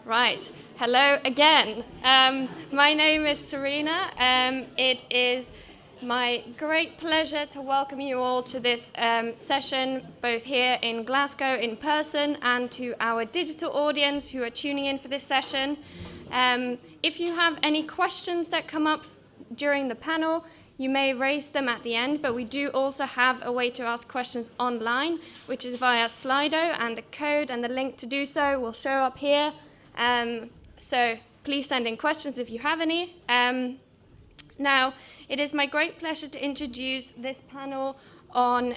Right. Hello again. My name is Serena. It is my great pleasure to welcome you all to this session, both here in Glasgow in person and to our digital audience who are tuning in for this session. If you have any questions that come up during the panel, you may raise them at the end, but we do also have a way to ask questions online, which is via Slido, and the code and the link to do so will show up here. So please send in questions if you have any. Now, it is my great pleasure to introduce this panel on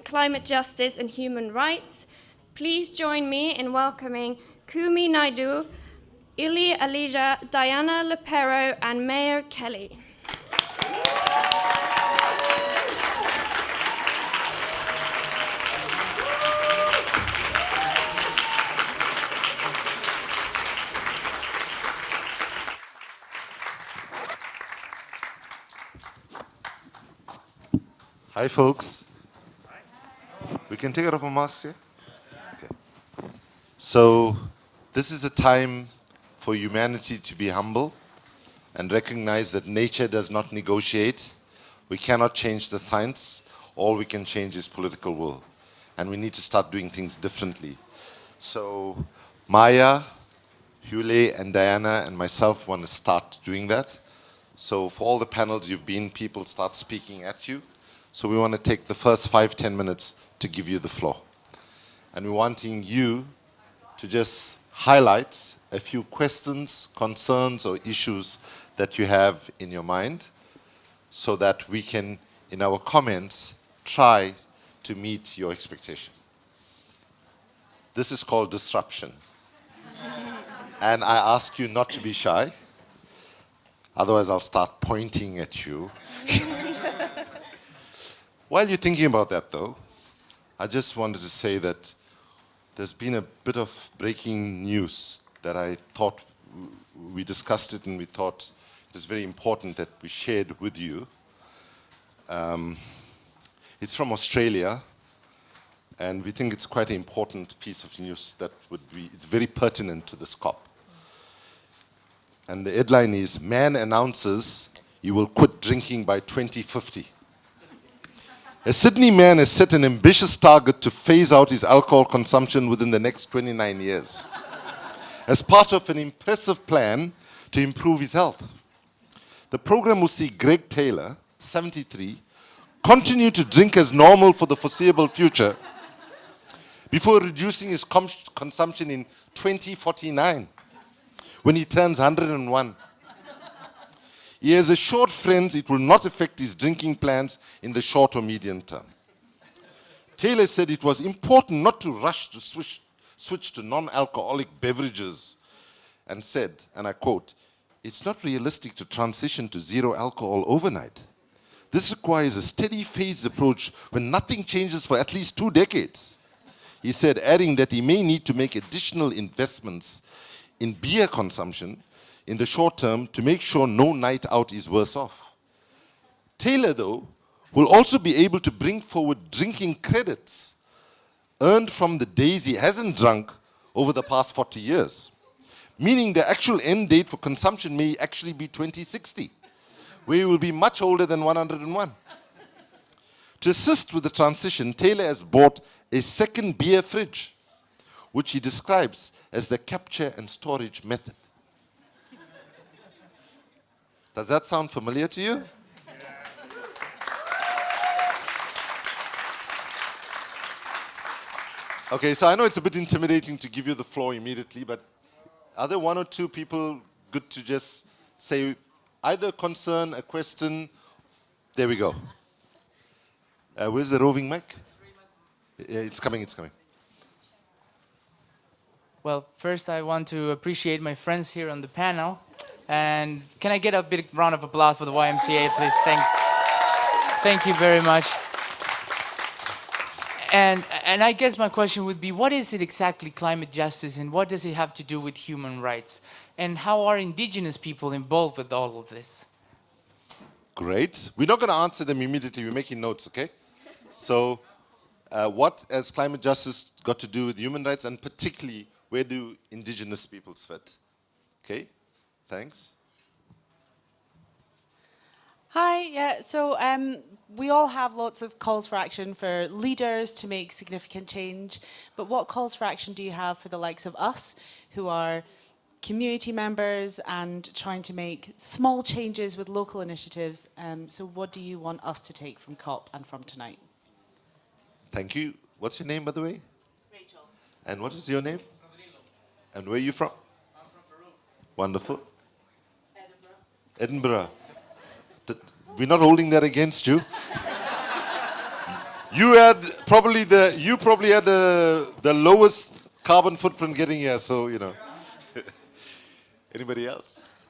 climate justice and human rights. Please join me in welcoming Kumi Naidoo, Ili Alija, Diana Lepero, and Mayor Kelly. Hi, folks. We can take it off a mask here? Okay. So, this is a time for humanity to be humble and recognize that nature does not negotiate. We cannot change the science. All we can change is political will. And we need to start doing things differently. So, Maya, Hule, and Diana, and myself want to start doing that. So, for all the panels you've been, people start speaking at you. So we want to take the first 5-10 minutes to give you the floor. And we're wanting you to just highlight a few questions, concerns, or issues that you have in your mind so that we can, in our comments, try to meet your expectation. This is called disruption. And I ask you not to be shy. Otherwise, I'll start pointing at you. While you're thinking about that, though, I just wanted to say that there's been a bit of breaking news that I thought we discussed it and we thought it was very important that we shared with you. It's from Australia, and we think it's quite an important piece of news that it's very pertinent to this COP. And the headline is, "Man announces he will quit drinking by 2050. A Sydney man has set an ambitious target to phase out his alcohol consumption within the next 29 years, as part of an impressive plan to improve his health. The program will see Greg Taylor, 73, continue to drink as normal for the foreseeable future before reducing his consumption in 2049, when he turns 101. He has assured friends it will not affect his drinking plans in the short or medium term. Taylor said it was important not to rush to switch to non-alcoholic beverages, and said, and I quote, "It's not realistic to transition to zero alcohol overnight. This requires a steady phased approach when nothing changes for at least 2 decades. He said, adding that he may need to make additional investments in beer consumption in the short term to make sure no night out is worse off. Taylor, though, will also be able to bring forward drinking credits earned from the days he hasn't drunk over the past 40 years, meaning the actual end date for consumption may actually be 2060, where he will be much older than 101. To assist with the transition, Taylor has bought a second beer fridge, which he describes as the capture and storage method." Does that sound familiar to you? Okay, so I know it's a bit intimidating to give you the floor immediately, but are there 1 or 2 people good to just say either a concern, a question? There we go. Where's the roving mic? Yeah, it's coming, it's coming. Well, first I want to appreciate my friends here on the panel. And can I get a big round of applause for the YMCA, please? Thanks. Thank you very much. And I guess my question would be, what is it exactly climate justice, and what does it have to do with human rights? And how are Indigenous people involved with all of this? Great. We're not going to answer them immediately. We're making notes, okay? So what has climate justice got to do with human rights, and particularly Where do indigenous peoples fit? Okay, thanks. Hi, yeah, so we all have lots of calls for action for leaders to make significant change, but what calls for action do you have for the likes of us, who are community members and trying to make small changes with local initiatives? So what do you want us to take from COP and from tonight? Thank you. What's your name, by the way? Rachel. And what is your name? And where are you from? I'm from Peru. Wonderful. Edinburgh. Edinburgh. We're not holding that against you. You probably had the lowest carbon footprint getting here, so you know. Anybody else?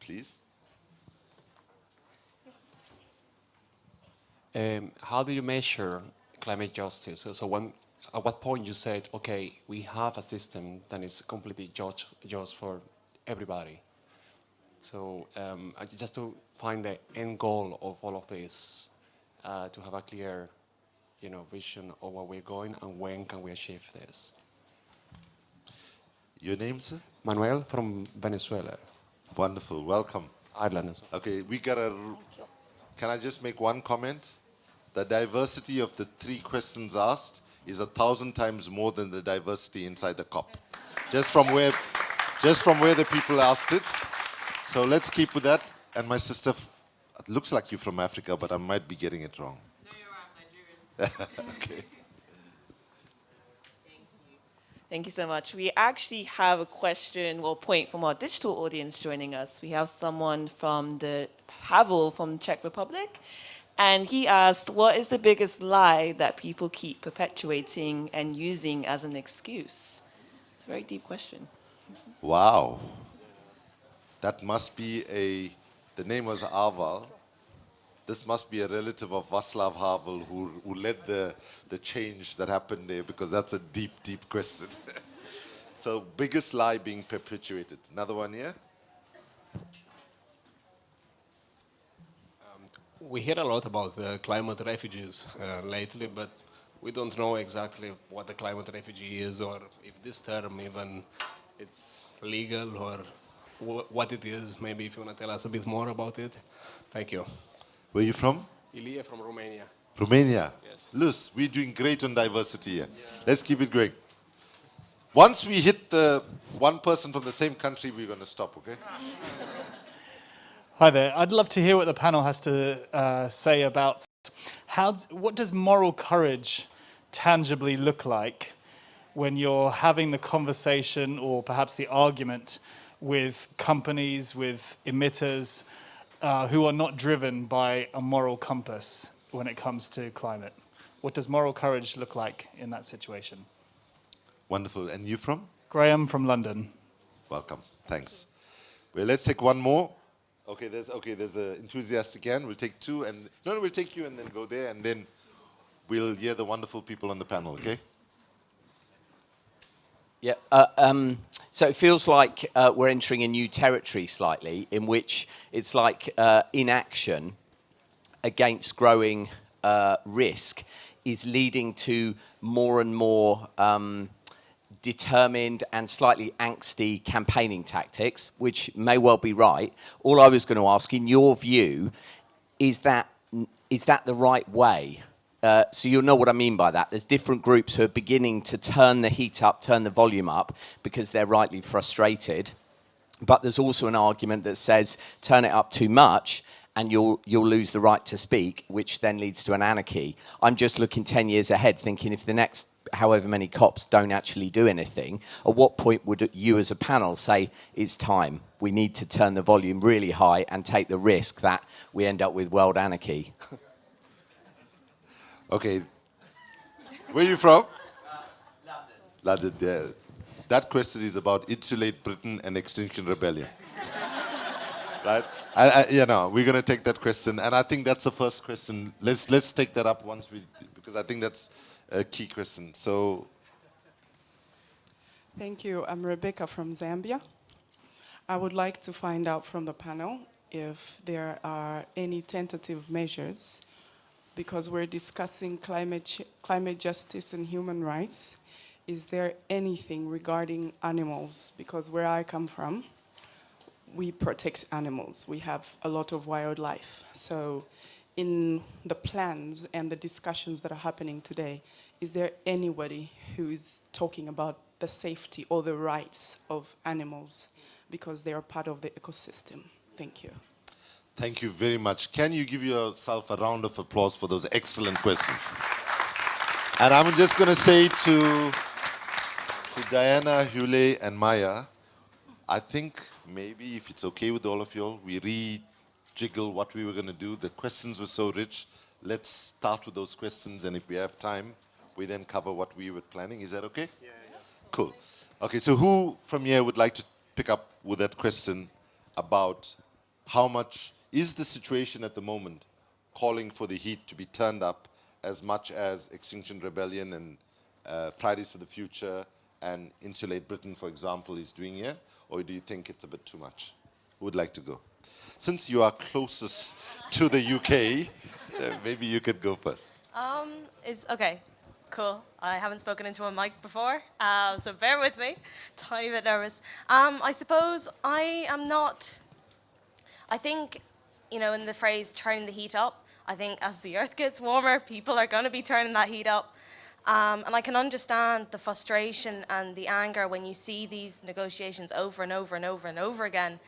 Please. How do you measure climate justice? So at what point you said, okay, we have a system that is completely just for everybody. So just to find the end goal of all of this, to have a clear, vision of where we're going and when can we achieve this. Your name, sir? Manuel from Venezuela. Wonderful. Welcome. Ireland as well. Okay, can I just make one comment? The diversity of the 3 questions asked is 1,000 times more than the diversity inside the COP. Just from where the people asked it. So let's keep with that. And my sister, it looks like you're from Africa, but I might be getting it wrong. No, you're Nigerian. Okay. Thank you so much. We actually have a question or point from our digital audience joining us. We have someone from Pavel from Czech Republic. And he asked, what is the biggest lie that people keep perpetuating and using as an excuse? It's a very deep question. Wow. That must be the name was Aval. This must be a relative of Václav Havel who led the change that happened there, because that's a deep, deep question. So biggest lie being perpetuated. Another one here? We hear a lot about the climate refugees lately, but we don't know exactly what the climate refugee is, or if this term even it's legal, or what it is. Maybe if you want to tell us a bit more about it. Thank you. Where are you from? Ilie from Romania. Romania. Yes. Luz, we're doing great on diversity here. Yeah. Let's keep it going. Once we hit the one person from the same country, we're going to stop, okay? Hi there. I'd love to hear what the panel has to say about what does moral courage tangibly look like when you're having the conversation or perhaps the argument with companies, with emitters who are not driven by a moral compass when it comes to climate. What does moral courage look like in that situation? Wonderful. And you from? Graham from London. Welcome. Thanks. Well, let's take one more. Okay, there's an enthusiast again. We'll take 2 and we'll take you and then go there, and then we'll hear the wonderful people on the panel, okay? Yeah, so it feels like we're entering a new territory slightly, in which it's like inaction against growing risk is leading to more and more determined and slightly angsty campaigning tactics, which may well be right. All I was going to ask, in your view, is that the right way? So you'll know what I mean by that. There's different groups who are beginning to turn the heat up, turn the volume up, because they're rightly frustrated. But there's also an argument that says, turn it up too much, and you'll lose the right to speak, which then leads to an anarchy. I'm just looking 10 years ahead, thinking if the next however many COPs don't actually do anything, at what point would you as a panel say, it's time, we need to turn the volume really high and take the risk that we end up with world anarchy? Okay. Where are you from? London, yeah. That question is about Insulate Britain and Extinction Rebellion. Right? We're going to take that question, and I think that's the first question. Let's take that up because I think that's a key question. So, thank you. I'm Rebecca from Zambia. I would like to find out from the panel if there are any tentative measures, because we're discussing climate justice and human rights, is there anything regarding animals? Because where I come from, we protect animals. We have a lot of wildlife. So in the plans and the discussions that are happening today, is there anybody who is talking about the safety or the rights of animals because they are part of the ecosystem? Thank you. Thank you very much. Can you give yourself a round of applause for those excellent questions? And I'm just going to say to Diana, Hule, and Maya, I think maybe if it's okay with all of you all, we rejiggle what we were going to do. The questions were so rich. Let's start with those questions, and if we have time, we then cover what we were planning. Is that okay? Yeah. Cool. Okay, so who from here would like to pick up with that question about how much is the situation at the moment calling for the heat to be turned up as much as Extinction Rebellion and Fridays for the Future and Insulate Britain, for example, is doing here? Or do you think it's a bit too much? Who would like to go? Since you are closest to the UK, maybe you could go first. Okay, cool. I haven't spoken into a mic before, so bear with me. Tiny bit nervous. I suppose I am not. I think, you know, in the phrase turning the heat up, I think as the earth gets warmer, people are going to be turning that heat up. And I can understand the frustration and the anger when you see these negotiations over and over and over and over again,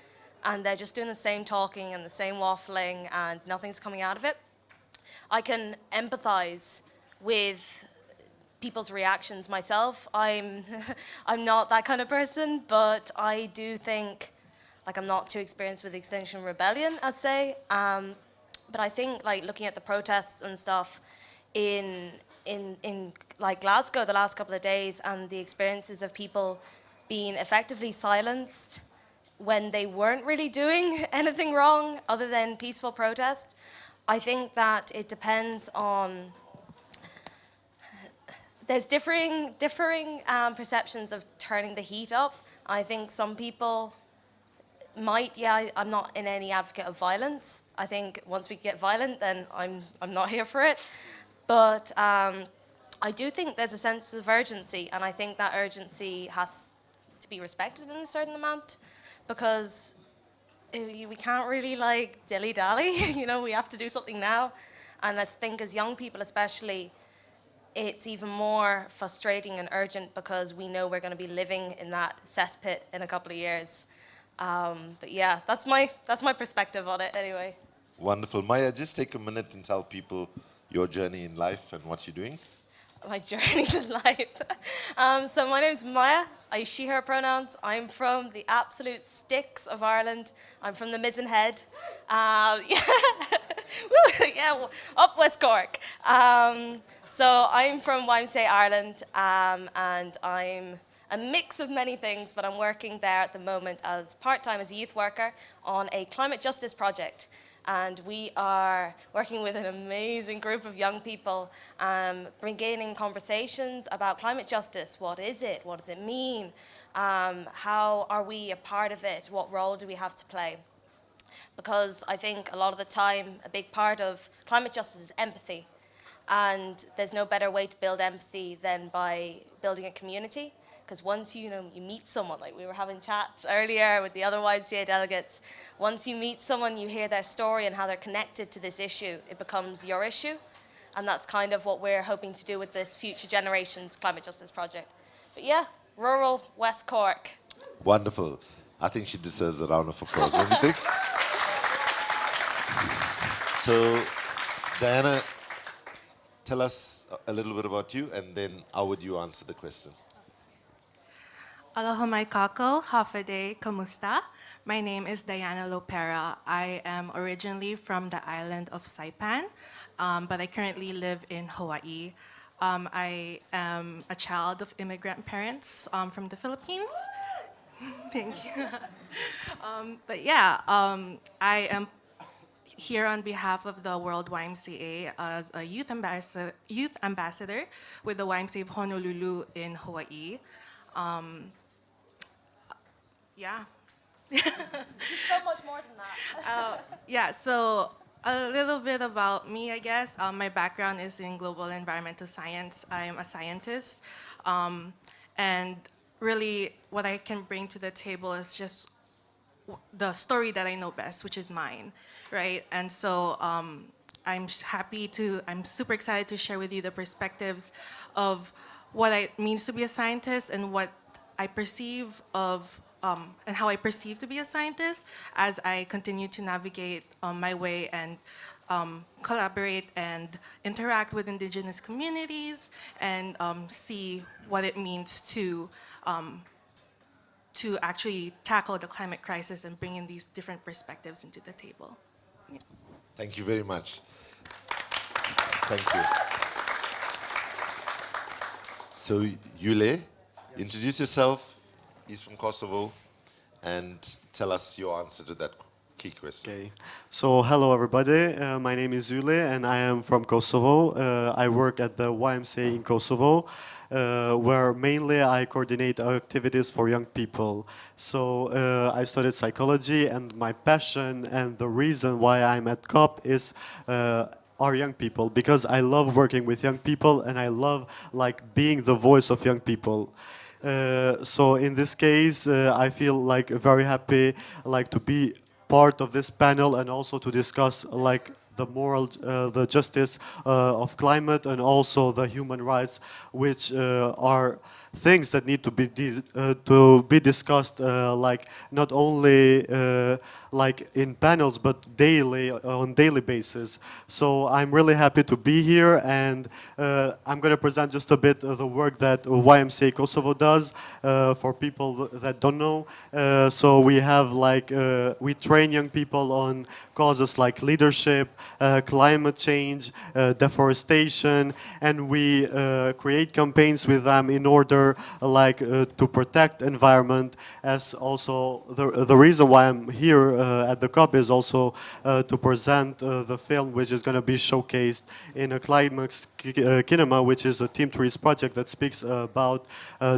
and they're just doing the same talking and the same waffling and nothing's coming out of it. I can empathize with people's reactions myself. I'm not that kind of person, but I do think, like, I'm not too experienced with Extinction Rebellion, I'd say. But I think, like, looking at the protests and stuff in like Glasgow the last couple of days and the experiences of people being effectively silenced when they weren't really doing anything wrong other than peaceful protest, I think that it depends on. There's differing perceptions of turning the heat up. I think some people might, I'm not in any advocate of violence. I think once we get violent, then I'm not here for it. But I do think there's a sense of urgency, and I think that urgency has to be respected in a certain amount, because we can't really, like, dilly-dally. You know, we have to do something now. And I think as young people especially, it's even more frustrating and urgent because we know we're going to be living in that cesspit in a couple of years. But yeah, that's my perspective on it anyway. Wonderful. Maya, just take a minute and tell people your journey in life and what you're doing. My journey in life. So my name's Maya. I use she, her pronouns. I'm from the absolute sticks of Ireland. I'm from the Mizenhead. Yeah, up West Cork. So I'm from YMCA Ireland, and I'm a mix of many things, but I'm working there at the moment as part-time as a youth worker on a climate justice project. And we are working with an amazing group of young people, beginning conversations about climate justice. What is it? What does it mean? How are we a part of it? What role do we have to play? Because I think a lot of the time, a big part of climate justice is empathy. And there's no better way to build empathy than by building a community. Because once you meet someone, like we were having chats earlier with the other YMCA delegates, once you meet someone, you hear their story and how they're connected to this issue, it becomes your issue. And that's kind of what we're hoping to do with this Future Generations Climate Justice Project. But yeah, rural West Cork. Wonderful. I think she deserves a round of applause, don't you think? So, Diana, tell us a little bit about you, and then how would you answer the question? Aloha mai kako, hafade, kamusta. My name is Diana Lopera. I am originally from the island of Saipan, but I currently live in Hawaii. I am a child of immigrant parents from the Philippines. Thank you. But yeah, I am here on behalf of the World YMCA as a youth ambassador with the YMCA of Honolulu in Hawaii. Yeah. Just so much more than that. Yeah, so A little bit about me, I guess. My background is in global environmental science. I am a scientist. And really, what I can bring to the table is just the story that I know best, which is mine, right? And so I'm super excited to share with you the perspectives of what it means to be a scientist and what I perceive of, and how I perceive to be a scientist as I continue to navigate my way and collaborate and interact with Indigenous communities and see what it means to actually tackle the climate crisis and bring in these different perspectives into the table. Yeah. Thank you very much. Thank you. So, Yule, introduce yourself. He's from Kosovo, and tell us your answer to that key question. Okay. So, hello everybody. My name is Yule, and I am from Kosovo. I work at the YMCA in Kosovo, where mainly I coordinate activities for young people. So, I studied psychology, and my passion and the reason why I'm at COP is are young people, because I love working with young people and I love being the voice of young people. So in this case, I feel very happy to be part of this panel and also to discuss the moral, the justice of climate and also the human rights, which are things that need to be discussed not only in panels but on daily basis. So I'm really happy to be here, and I'm going to present just a bit of the work that YMCA Kosovo does for people that don't know. So we have we train young people on causes like leadership, climate change, deforestation, and we create campaigns with them in order to protect environment. As also the reason why I'm here at the COP is also to present the film which is going to be showcased in a Climax Kinema, which is a Team Trees project that speaks about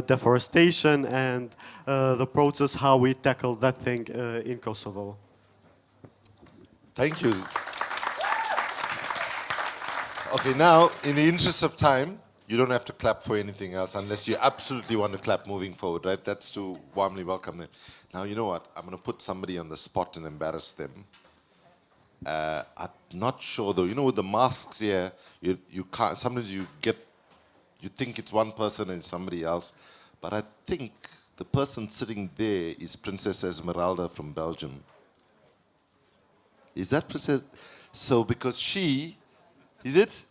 deforestation and the process how we tackle that thing in Kosovo. Thank you. Okay, now, in the interest of time, you don't have to clap for anything else unless you absolutely want to clap moving forward, right? That's to warmly welcome them. Now, you know what? I'm going to put somebody on the spot and embarrass them. I'm not sure, though. You know, with the masks here, you can't. Sometimes you think it's one person and somebody else. But I think the person sitting there is Princess Esmeralda from Belgium. Is that Princess? So, because she, is it?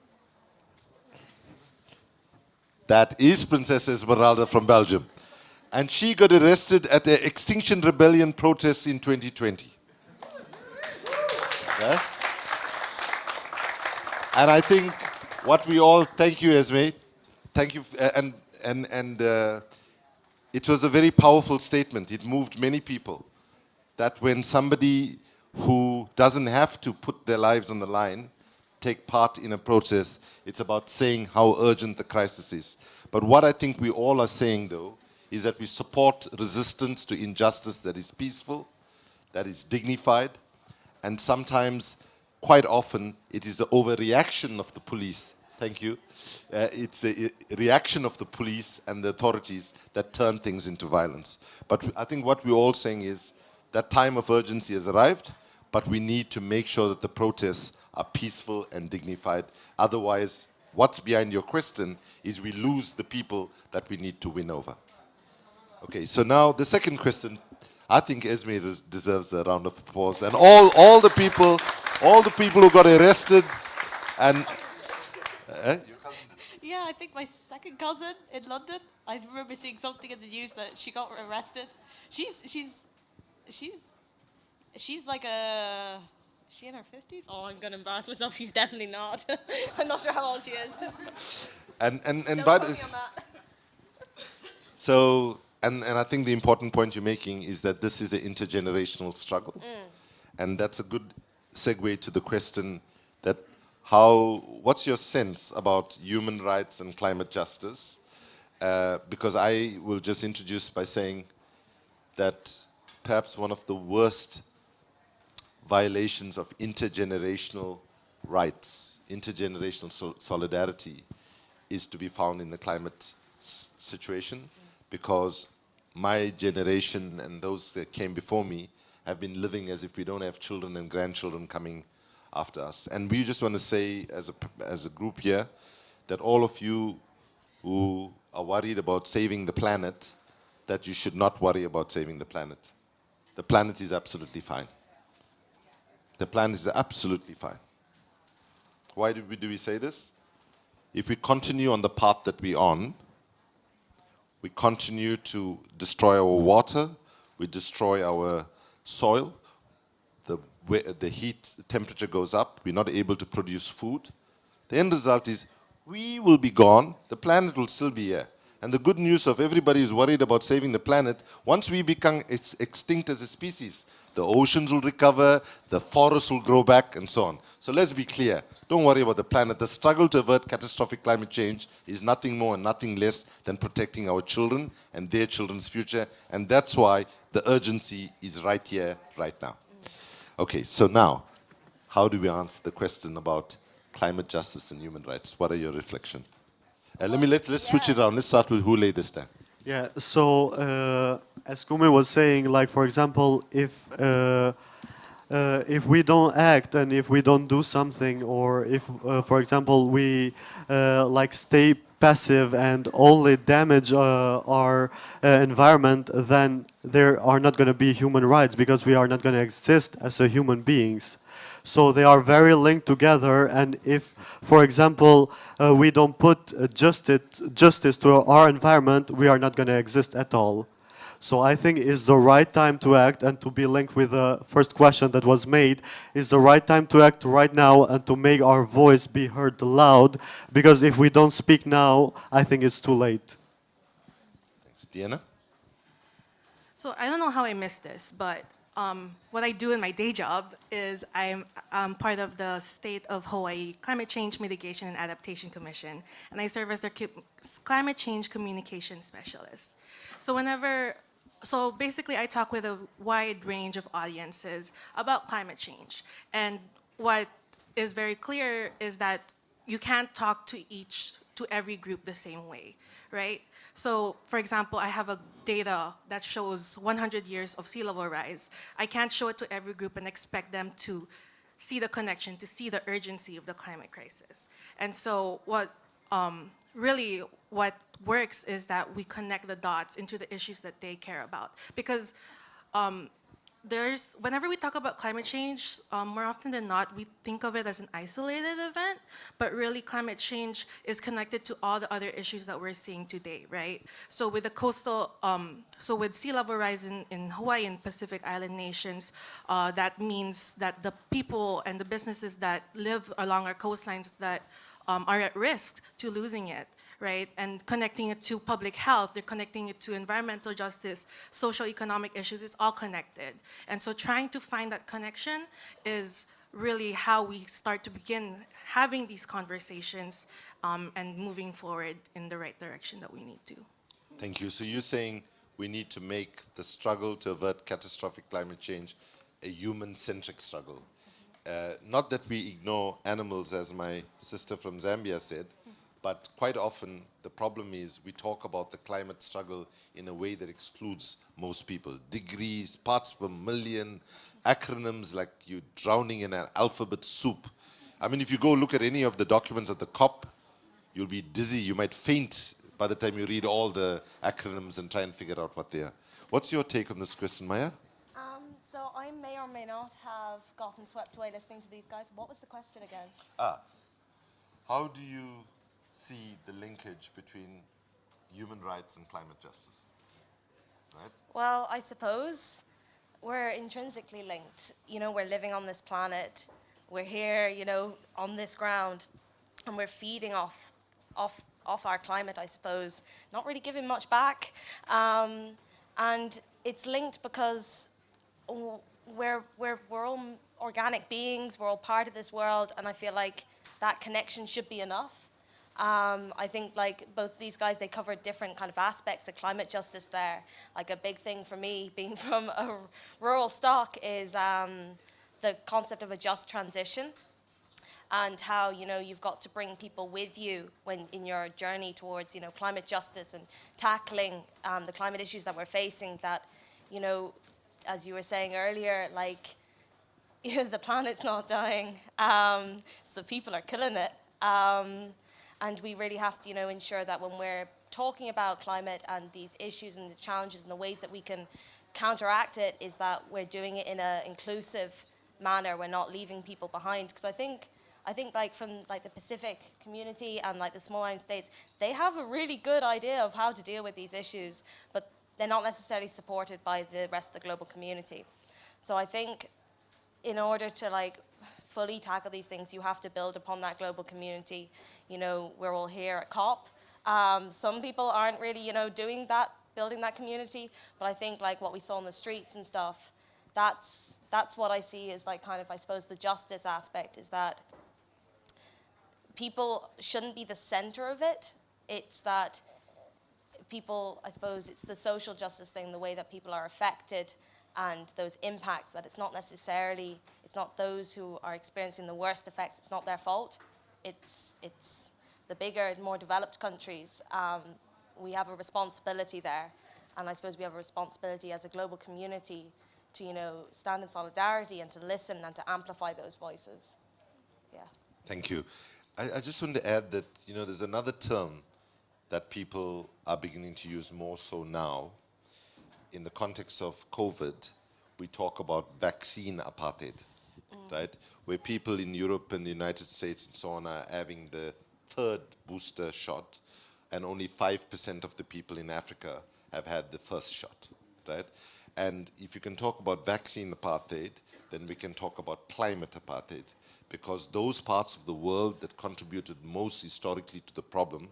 That is Princess Esmeralda from Belgium. And she got arrested at the Extinction Rebellion protests in 2020. Okay? And I think what we all, thank you Esme, thank you, and it was a very powerful statement. It moved many people. That when somebody who doesn't have to put their lives on the line take part in a process, it's about saying how urgent the crisis is. But what I think we all are saying, though, is that we support resistance to injustice that is peaceful, that is dignified, and sometimes, quite often, it is the overreaction of the police. Thank you. It's the reaction of the police and the authorities that turn things into violence. But I think what we're all saying is that time of urgency has arrived, but we need to make sure that the protests are peaceful and dignified. Otherwise, what's behind your question is we lose the people that we need to win over. Okay, so now the second question, I think Esme deserves a round of applause. And all the people who got arrested and... Yeah, I think my second cousin in London, I remember seeing something in the news that she got arrested. She's like a... Is she in her 50s? Oh, I'm going to embarrass myself. She's definitely not. I'm not sure how old she is. And Don't by quote me on that. So, and I think the important point you're making is that this is an intergenerational struggle. And that's a good segue to the question that what's your sense about human rights and climate justice? Because I will just introduce by saying that perhaps one of the worst violations of intergenerational rights, intergenerational solidarity is to be found in the climate situation, because my generation and those that came before me have been living as if we don't have children and grandchildren coming after us. And we just want to say as a group here that all of you who are worried about saving the planet, that you should not worry about saving the planet. The planet is absolutely fine. The planet is absolutely fine. Why do we say this? If we continue on the path that we're on, we continue to destroy our water, we destroy our soil, the heat, the temperature goes up, we're not able to produce food. The end result is we will be gone, the planet will still be here. And the good news of everybody who's worried about saving the planet, once we become extinct as a species, the oceans will recover, the forests will grow back, and so on. So let's be clear. Don't worry about the planet. The struggle to avert catastrophic climate change is nothing more and nothing less than protecting our children and their children's future. And that's why the urgency is right here, right now. Okay, so now, how do we answer the question about climate justice and human rights? What are your reflections? Let's switch it around. Let's start with who laid this down. Yeah, so as Kume was saying, like for example, if we don't act and if we don't do something, or if, for example, we like stay passive and only damage our environment, then there are not going to be human rights, because we are not going to exist as a human beings. So they are very linked together, and if, for example, we don't put justice to our environment, we are not going to exist at all. So I think it's the right time to act, and to be linked with the first question that was made, is the right time to act right now and to make our voice be heard loud, because if we don't speak now, I think it's too late. Thanks. Diana? So I don't know how I missed this, but what I do in my day job is I'm part of the State of Hawaii Climate Change Mitigation and Adaptation Commission, and I serve as their climate change communication specialist. So basically I talk with a wide range of audiences about climate change, and what is very clear is that you can't talk to every group the same way, right? So, for example, I have a data that shows 100 years of sea level rise. I can't show it to every group and expect them to see the connection, to see the urgency of the climate crisis. And so what works is that we connect the dots into the issues that they care about. Because whenever we talk about climate change, more often than not, we think of it as an isolated event, but really climate change is connected to all the other issues that we're seeing today, right? So with the with sea level rise in Hawaii and Pacific Island nations, that means that the people and the businesses that live along our coastlines that are at risk to losing it, right? And connecting it to public health, they're connecting it to environmental justice, social economic issues, it's all connected. And so trying to find that connection is really how we start to begin having these conversations and moving forward in the right direction that we need to. Thank you. So you're saying we need to make the struggle to avert catastrophic climate change a human-centric struggle. Not that we ignore animals, as my sister from Zambia said, but quite often the problem is we talk about the climate struggle in a way that excludes most people. Degrees, parts per million, acronyms like you're drowning in an alphabet soup. I mean, if you go look at any of the documents at the COP, you'll be dizzy, you might faint by the time you read all the acronyms and try and figure out what they are. What's your take on this question, Maya? So I may or may not have gotten swept away listening to these guys. What was the question again? How do you see the linkage between human rights and climate justice? Right? Well, I suppose we're intrinsically linked. You know, we're living on this planet. We're here, you know, on this ground, and we're feeding off our climate, I suppose, not really giving much back. And it's linked because we're all organic beings, we're all part of this world, and I feel like that connection should be enough. I think like both these guys, they covered different kind of aspects of climate justice there. Like a big thing for me, being from a rural stock, is the concept of a just transition, and how, you know, you've got to bring people with you when in your journey towards, you know, climate justice and tackling the climate issues that we're facing, that, you know, as you were saying earlier, like, the planet's not dying, so the people are killing it. And we really have to, you know, ensure that when we're talking about climate and these issues and the challenges and the ways that we can counteract it, is that we're doing it in an inclusive manner. We're not leaving people behind. Because I think like from like the Pacific community and like the small island states, they have a really good idea of how to deal with these issues, but they're not necessarily supported by the rest of the global community. So I think in order to like fully tackle these things, you have to build upon that global community. You know, we're all here at COP. Some people aren't really, you know, doing that, building that community, but I think like what we saw on the streets and stuff, that's what I see as like kind of, I suppose, the justice aspect, is that people shouldn't be the center of it. It's that people, I suppose, it's the social justice thing, the way that people are affected and those impacts, that it's not necessarily, it's not those who are experiencing the worst effects, it's not their fault. It's the bigger, more developed countries. We have a responsibility there. And I suppose we have a responsibility as a global community to, you know, stand in solidarity and to listen and to amplify those voices. Yeah. Thank you. I just want to add that, you know, there's another term that people are beginning to use more so now. In the context of COVID, we talk about vaccine apartheid, right? Where people in Europe and the United States and so on are having the third booster shot, and only 5% of the people in Africa have had the first shot, right? And if you can talk about vaccine apartheid, then we can talk about climate apartheid, because those parts of the world that contributed most historically to the problem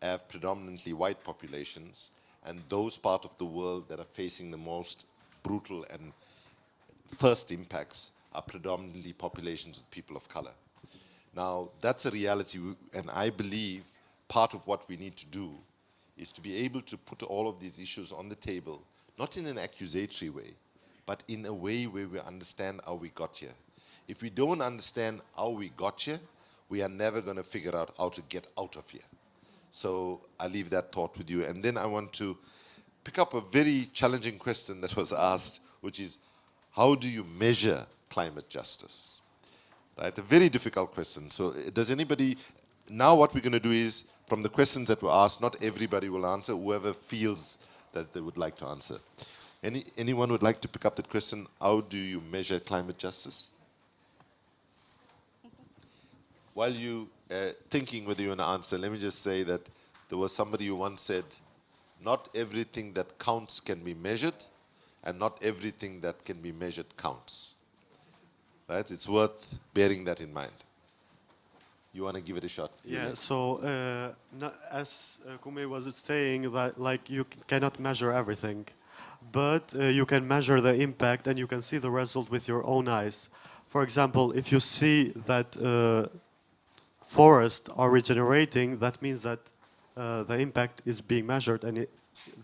have predominantly white populations, and those parts of the world that are facing the most brutal and first impacts are predominantly populations of people of color. Now, that's a reality, and I believe part of what we need to do is to be able to put all of these issues on the table, not in an accusatory way, but in a way where we understand how we got here. If we don't understand how we got here, we are never going to figure out how to get out of here. So I leave that thought with you. And then I want to pick up a very challenging question that was asked, which is, how do you measure climate justice? Right, a very difficult question. So does anybody, now what we're going to do is, from the questions that were asked, not everybody will answer, whoever feels that they would like to answer. Anyone would like to pick up that question, how do you measure climate justice? While you thinking whether you want to answer, let me just say that there was somebody who once said, not everything that counts can be measured, and not everything that can be measured counts. Right? It's worth bearing that in mind. You want to give it a shot? Yeah, so as Kume was saying, that like you cannot measure everything, but you can measure the impact and you can see the result with your own eyes. For example, if you see that forests are regenerating, that means that the impact is being measured and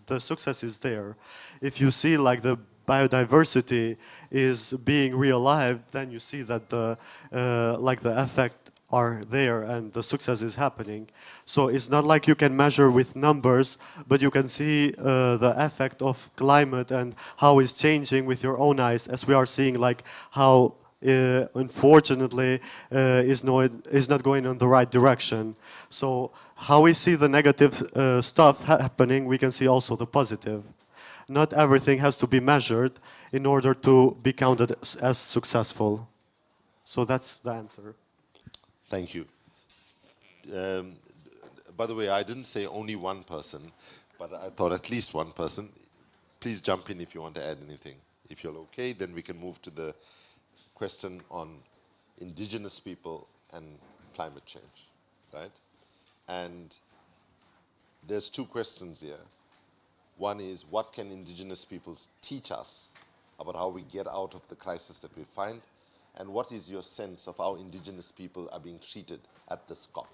the success is there. If you see like the biodiversity is being realived, then you see that the effect are there and the success is happening. So it's not like you can measure with numbers, but you can see the effect of climate and how it's changing with your own eyes, as we are seeing like how unfortunately is not going in the right direction. So how we see the negative stuff happening, we can see also the positive. Not everything has to be measured in order to be counted as successful. So that's the answer. Thank you. By the way, I didn't say only one person, but I thought at least one person. Please jump in if you want to add anything. If you're okay, then we can move to the question on Indigenous people and climate change, right? And there's two questions here. One is, what can Indigenous peoples teach us about how we get out of the crisis that we find? And what is your sense of how Indigenous people are being treated at this COP?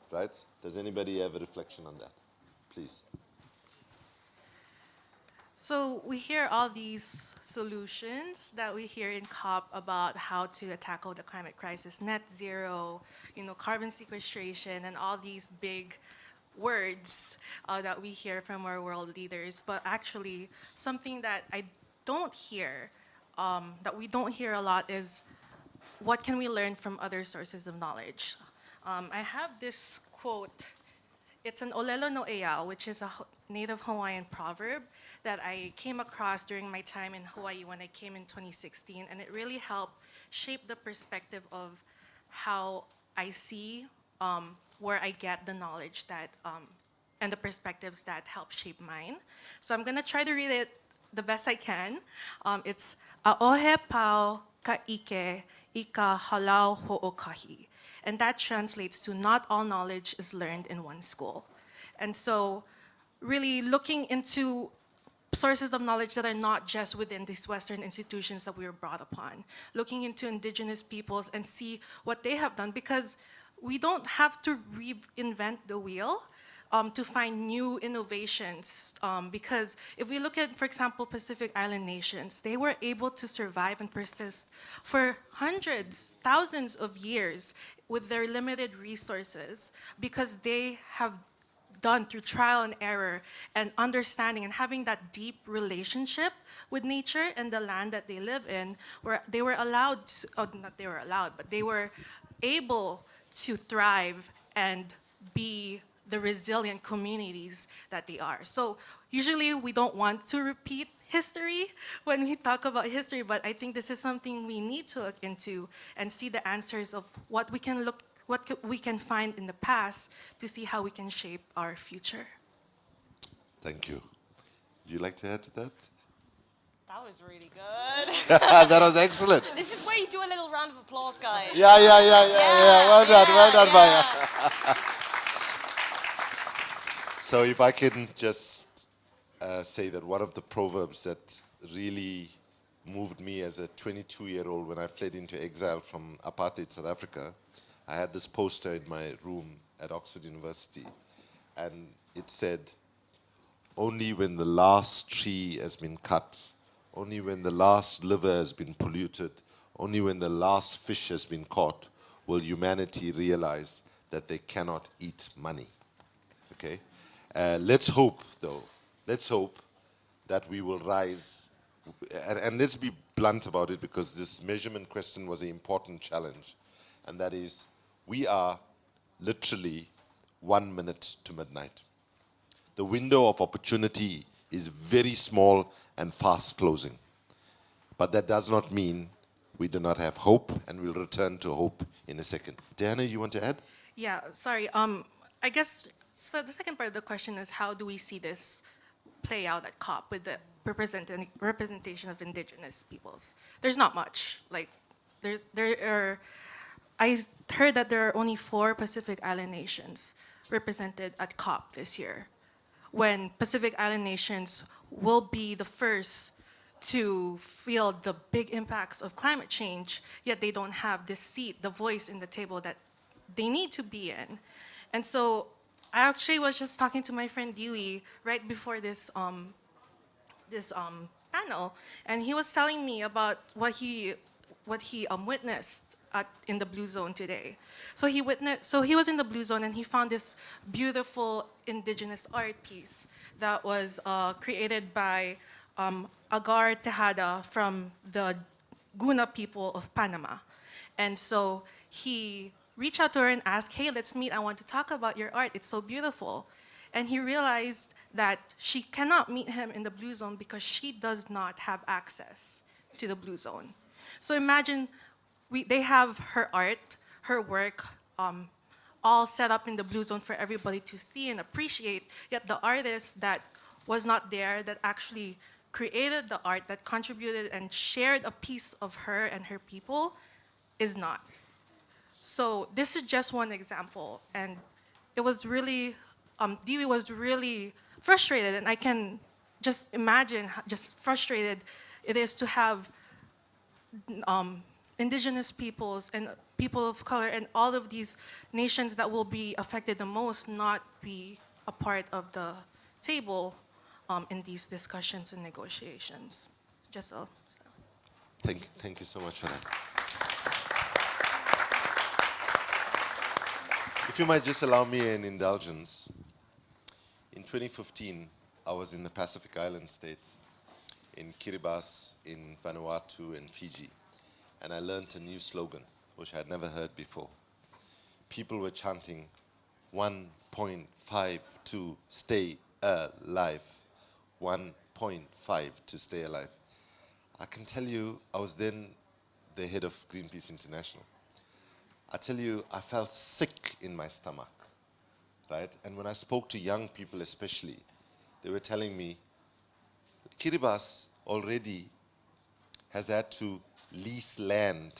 Right? Does anybody have a reflection on that? Please. So we hear all these solutions that we hear in COP about how to tackle the climate crisis, net zero, carbon sequestration, and all these big words that we hear from our world leaders. But actually, something that I don't hear, that we don't hear a lot is what can we learn from other sources of knowledge? I have this quote. It's an Olelo no Ea, which is a native Hawaiian proverb that I came across during my time in Hawaii when I came in 2016, and it really helped shape the perspective of how I see, where I get the knowledge that, and the perspectives that help shape mine. So I'm gonna try to read it the best I can. It's Aohe pau ka ike ika halau ho'okahi. And that translates to not all knowledge is learned in one school. And so really looking into sources of knowledge that are not just within these Western institutions that we were brought upon, looking into Indigenous peoples and see what they have done, because we don't have to reinvent the wheel to find new innovations. Because if we look at, for example, Pacific Island nations, they were able to survive and persist for hundreds, thousands of years with their limited resources because they have done through trial and error and understanding and having that deep relationship with nature and the land that they live in, where they were allowed to, not they were allowed, but they were able to thrive and be the resilient communities that they are. So usually we don't want to repeat history when we talk about history, but I think this is something we need to look into and see the answers of what we can find in the past to see how we can shape our future. Thank you. Would you like to add to that? That was really good. That was excellent. This is where you do a little round of applause, guys. Yeah. Well done, Maya. So if I can just say that one of the proverbs that really moved me as a 22-year-old when I fled into exile from apartheid South Africa, I had this poster in my room at Oxford University, and it said, only when the last tree has been cut, only when the last liver has been polluted, only when the last fish has been caught, will humanity realize that they cannot eat money. Okay? Let's hope, though, that we will rise, and let's be blunt about it, because this measurement question was an important challenge, and that is, we are literally 1 minute to midnight. The window of opportunity is very small and fast closing. But that does not mean we do not have hope, and we'll return to hope in a second. Diana, you want to add? Yeah, sorry. I guess so the second part of the question is, how do we see this play out at COP with the representation of Indigenous peoples? There's not much. Like, I heard that there are only 4 Pacific Island nations represented at COP this year, when Pacific Island nations will be the first to feel the big impacts of climate change, yet they don't have this seat, the voice in the table that they need to be in. And so I actually was just talking to my friend Dewey right before this panel, and he was telling me about what he witnessed in the Blue Zone today. So he was in the Blue Zone, and he found this beautiful Indigenous art piece that was created by Agar Tejada from the Guna people of Panama. And so he reached out to her and asked, hey, let's meet, I want to talk about your art, it's so beautiful. And he realized that she cannot meet him in the Blue Zone because she does not have access to the Blue Zone. So imagine they have her art, her work, all set up in the Blue Zone for everybody to see and appreciate, yet the artist that was not there, that actually created the art, that contributed and shared a piece of her and her people, is not. So this is just one example, and it was really, Dewey was really frustrated, and I can just imagine how just frustrated it is to have Indigenous peoples and people of color and all of these nations that will be affected the most not be a part of the table in these discussions and negotiations. Just so. Thank you so much for that. If you might just allow me an indulgence. In 2015, I was in the Pacific Island states, in Kiribati, in Vanuatu, and Fiji, and I learned a new slogan, which I had never heard before. People were chanting 1.5 to stay alive, 1.5 to stay alive. I can tell you, I was then the head of Greenpeace International. I tell you, I felt sick in my stomach, right? And when I spoke to young people especially, they were telling me that Kiribati already has had to lease land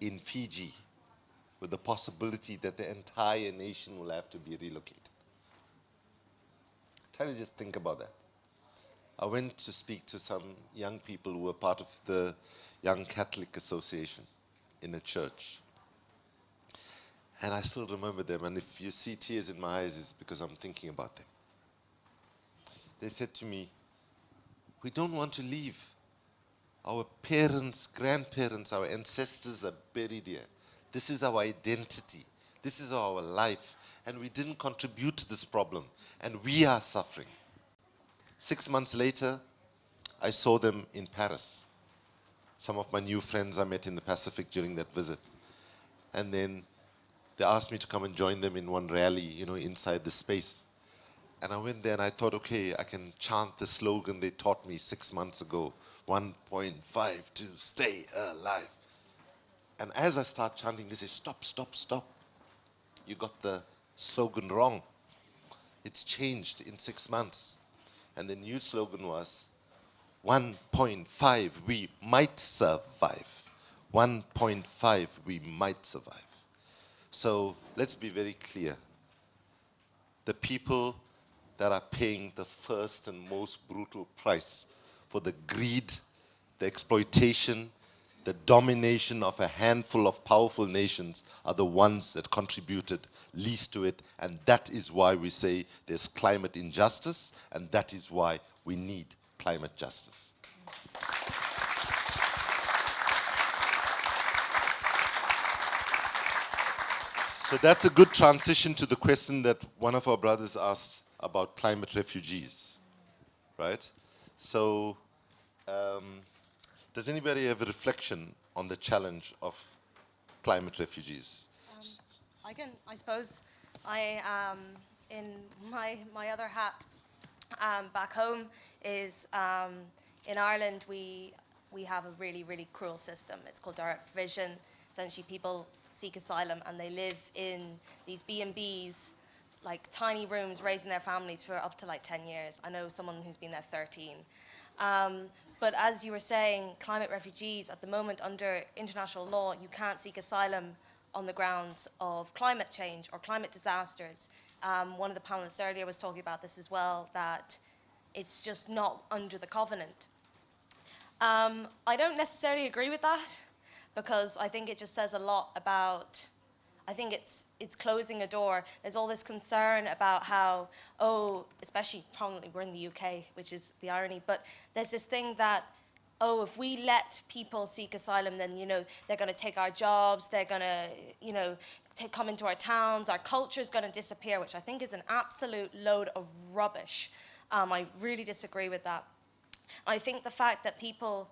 in Fiji with the possibility that the entire nation will have to be relocated. Try to just think about that. I went to speak to some young people who were part of the Young Catholic Association in a church. And I still remember them, and if you see tears in my eyes, it's because I'm thinking about them. They said to me, we don't want to leave. Our parents, grandparents, our ancestors are buried here. This is our identity. This is our life. And we didn't contribute to this problem. And we are suffering. 6 months later, I saw them in Paris. Some of my new friends I met in the Pacific during that visit. And then they asked me to come and join them in one rally, you know, inside the space. And I went there and I thought, okay, I can chant the slogan they taught me 6 months ago, 1.5 to stay alive. And as I start chanting, they say, stop, stop, stop. You got the slogan wrong. It's changed in 6 months. And the new slogan was, 1.5, we might survive. 1.5, we might survive. So let's be very clear. The people that are paying the first and most brutal price for the greed, the exploitation, the domination of a handful of powerful nations are the ones that contributed least to it, and that is why we say there's climate injustice, and that is why we need climate justice. So that's a good transition to the question that one of our brothers asked about climate refugees, right? So does anybody have a reflection on the challenge of climate refugees? I suppose in my other hat back home is in Ireland we have a really, really cruel system. It's called direct provision. Essentially, people seek asylum and they live in these B&Bs, like tiny rooms, raising their families for up to like 10 years. I know someone who's been there 13. But as you were saying, climate refugees, at the moment under international law, you can't seek asylum on the grounds of climate change or climate disasters. One of the panelists earlier was talking about this as well, that it's just not under the covenant. I don't necessarily agree with that, because I think it just says a lot about, I think it's closing a door. There's all this concern about how, especially prominently we're in the UK, which is the irony, but there's this thing that, if we let people seek asylum, then, you know, they're going to take our jobs, they're going to, you know, come into our towns, our culture is going to disappear, which I think is an absolute load of rubbish. I really disagree with that. I think the fact that people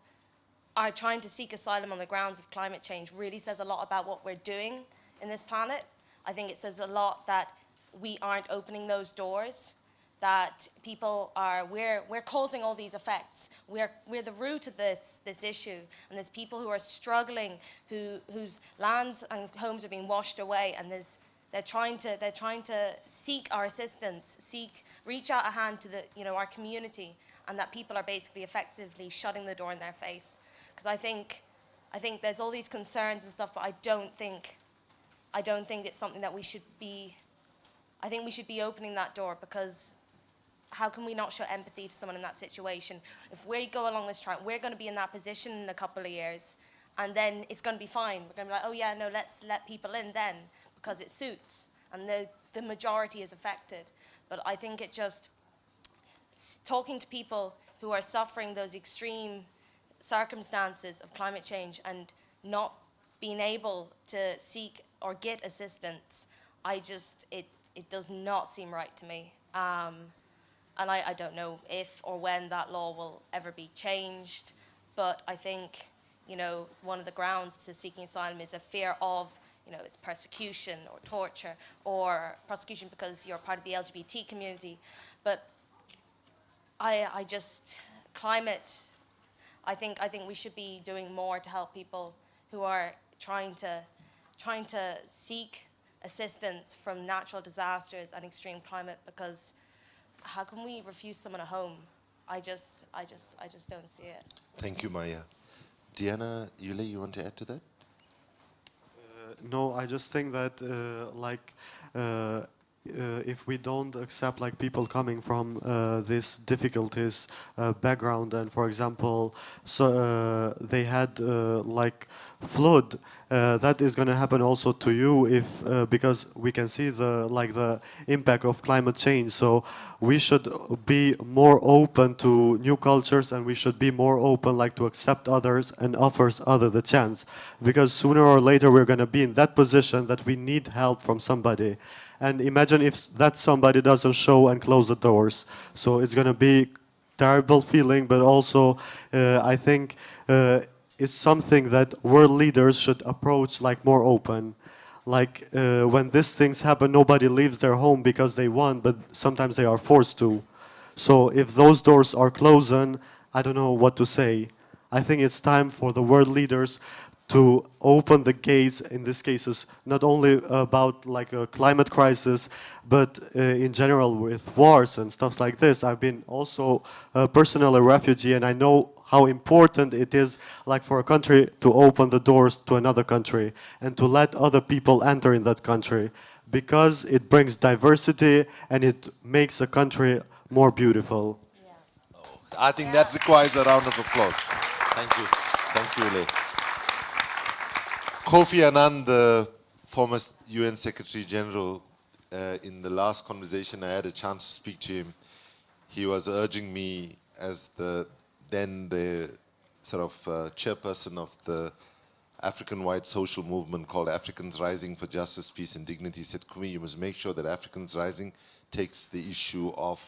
are trying to seek asylum on the grounds of climate change really says a lot about what we're doing in this planet. I think it says a lot that we aren't opening those doors, that people are, we're causing all these effects. We're the root of this issue, and there's people who are struggling, whose lands and homes are being washed away, and they're trying to seek our assistance, reach out a hand to our community, and that people are basically effectively shutting the door in their face. Because I think there's all these concerns and stuff, but I don't think it's something that we should be. I think we should be opening that door, because how can we not show empathy to someone in that situation? If we go along this track, we're going to be in that position in a couple of years, and then it's going to be fine. We're going to be like, oh yeah, no, let's let people in then, because it suits, and the majority is affected. But I think it just, talking to people who are suffering those extreme circumstances of climate change and not being able to seek or get assistance, it does not seem right to me. And I don't know if or when that law will ever be changed, but I think, you know, one of the grounds to seeking asylum is a fear of, you know, it's persecution or torture or prosecution because you're part of the LGBT community. But I just, climate, I think we should be doing more to help people who are trying to seek assistance from natural disasters and extreme climate, because how can we refuse someone a home? I just don't see it. Thank you, Maya. Diana, Yule, you want to add to that? No, I just think that if we don't accept like people coming from these difficulties background, and for example, so they had like flood, that is going to happen also to you if because we can see the impact of climate change. So we should be more open to new cultures, and we should be more open like to accept others and offers other the chance, because sooner or later we're going to be in that position that we need help from somebody. And imagine if that somebody doesn't show and close the doors. So it's going to be terrible feeling, but also I think it's something that world leaders should approach like more open. Like when these things happen, nobody leaves their home because they want, but sometimes they are forced to. So if those doors are closing, I don't know what to say. I think it's time for the world leaders to open the gates, in this cases, not only about like a climate crisis, but in general with wars and stuff like this. I've been also personally a refugee, and I know how important it is like for a country to open the doors to another country and to let other people enter in that country, because it brings diversity and it makes a country more beautiful. Yeah. I think that requires a round of applause. Thank you. Thank you, Lee. Kofi Annan, the former UN Secretary General, in the last conversation I had a chance to speak to him. He was urging me as the sort of chairperson of the African-wide social movement called Africans Rising for Justice, Peace and Dignity. He said, Kumi, you must make sure that Africans Rising takes the issue of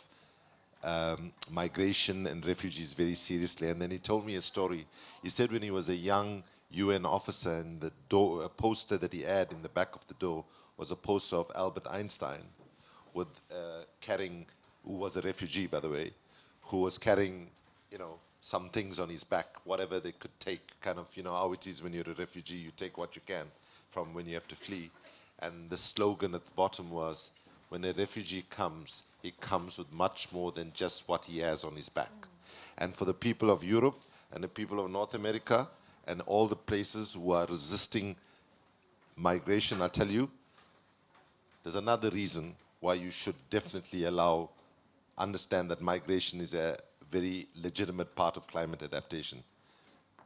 migration and refugees very seriously. And then he told me a story. He said when he was a young UN officer, and the door, a poster that he had in the back of the door was a poster of Albert Einstein with carrying, who was a refugee, by the way, who was carrying, you know, some things on his back, whatever they could take, kind of, you know, how it is when you're a refugee, you take what you can from when you have to flee. And the slogan at the bottom was, when a refugee comes, he comes with much more than just what he has on his back. And for the people of Europe and the people of North America and all the places who are resisting migration, I tell you, there's another reason why you should definitely understand that migration is a very legitimate part of climate adaptation.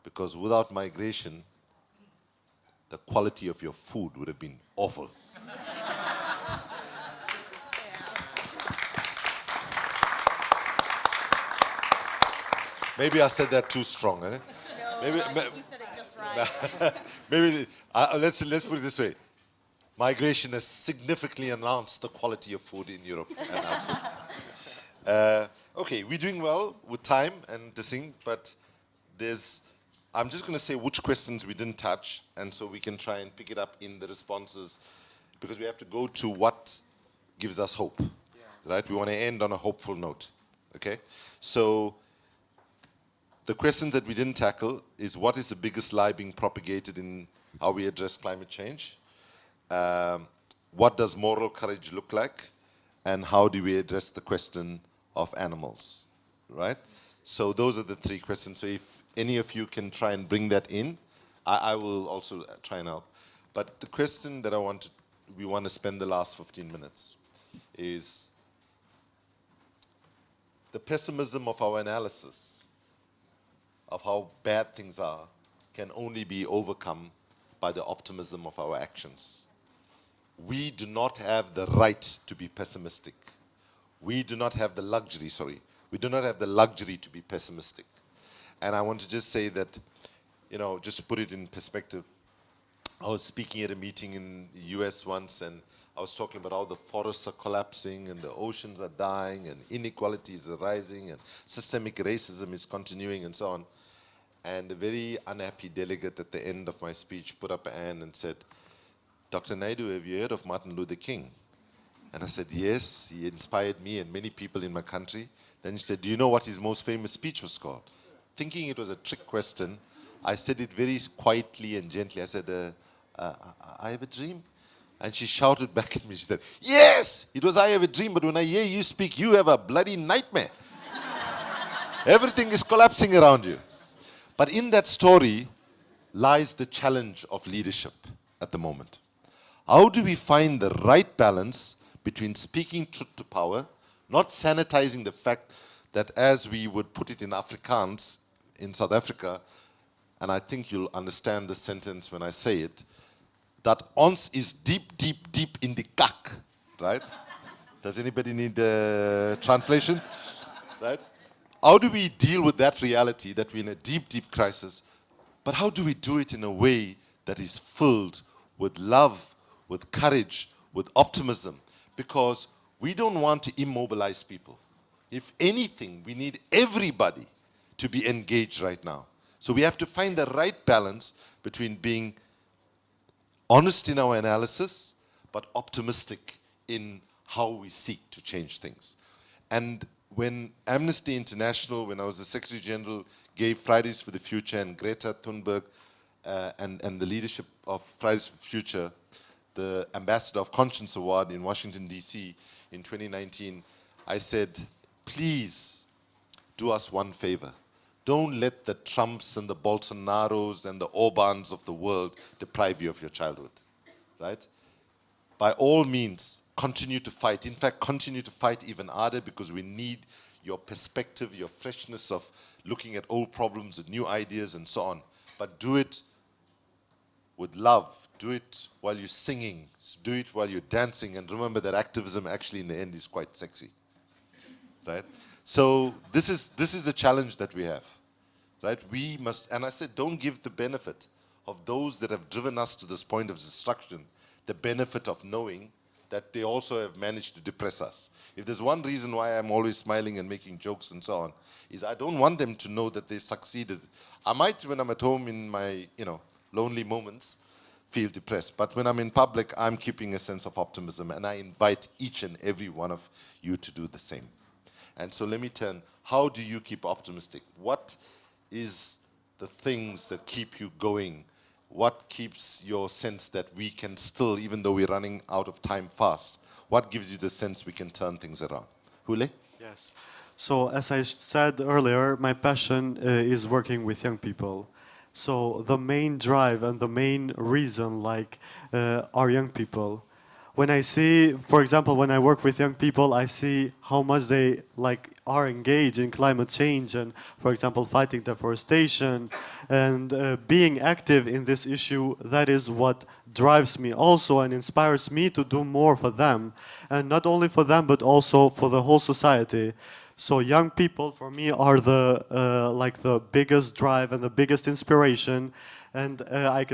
Because without migration, the quality of your food would have been awful. Maybe I said that too strong, eh? No, maybe, I think you said it just right. maybe let's put it this way. Migration has significantly enhanced the quality of food in Europe and elsewhere. Okay, we're doing well with time and this thing, but I'm just going to say which questions we didn't touch, and so we can try and pick it up in the responses, because we have to go to what gives us hope, right? We want to end on a hopeful note, okay? So the questions that we didn't tackle is, what is the biggest lie being propagated in how we address climate change? What does moral courage look like? And how do we address the question of animals, right? So those are the three questions. So if any of you can try and bring that in, I will also try and help. But the question that we want to spend the last 15 minutes is the pessimism of our analysis of how bad things are can only be overcome by the optimism of our actions. We do not have the right to be pessimistic. We do not have the luxury, We do not have the luxury to be pessimistic. And I want to just say that, you know, just to put it in perspective, I was speaking at a meeting in the US once, and I was talking about how the forests are collapsing and the oceans are dying and inequalities are rising and systemic racism is continuing and so on. And a very unhappy delegate at the end of my speech put up a hand and said, Dr. Naidu, have you heard of Martin Luther King? And I said, yes, he inspired me and many people in my country. Then he said, do you know what his most famous speech was called? Thinking it was a trick question, I said it very quietly and gently. I said, I have a dream. And she shouted back at me, she said, yes, it was I have a dream, but when I hear you speak, you have a bloody nightmare. Everything is collapsing around you. But in that story lies the challenge of leadership at the moment. How do we find the right balance between speaking truth to power, not sanitizing the fact that, as we would put it in Afrikaans in South Africa, and I think you'll understand the sentence when I say it, that ons is deep, deep, deep in the kak, right? Does anybody need a translation? Right? How do we deal with that reality that we're in a deep, deep crisis, but how do we do it in a way that is filled with love, with courage, with optimism? Because we don't want to immobilize people. If anything, we need everybody to be engaged right now. So we have to find the right balance between being honest in our analysis, but optimistic in how we seek to change things. And when Amnesty International, when I was the Secretary General, gave Fridays for the Future and Greta Thunberg and the leadership of Fridays for Future the Ambassador of Conscience Award in Washington, D.C. in 2019, I said, please do us one favor. Don't let the Trumps and the Bolsonaros and the Orbans of the world deprive you of your childhood, right? By all means, continue to fight. In fact, continue to fight even harder, because we need your perspective, your freshness of looking at old problems with new ideas and so on. But do it with love. Do it while you're singing. Do it while you're dancing. And remember that activism actually in the end is quite sexy, right? So this is the challenge that we have, right? We must, and I said, don't give the benefit of those that have driven us to this point of destruction the benefit of knowing that they also have managed to depress us. If there's one reason why I'm always smiling and making jokes and so on, is I don't want them to know that they've succeeded. I might, when I'm at home in my, lonely moments, feel depressed. But when I'm in public, I'm keeping a sense of optimism, and I invite each and every one of you to do the same. And so let me turn, how do you keep optimistic? What is the things that keep you going? What keeps your sense that we can still, even though we're running out of time fast, what gives you the sense we can turn things around? Hule? Yes. So as I said earlier, my passion is working with young people. So the main drive and the main reason are young people. When I see, for example, when I work with young people, I see how much they are engaged in climate change and, for example, fighting deforestation and being active in this issue. That is what drives me also and inspires me to do more for them. And not only for them, but also for the whole society. So young people, for me, are the biggest drive and the biggest inspiration. And I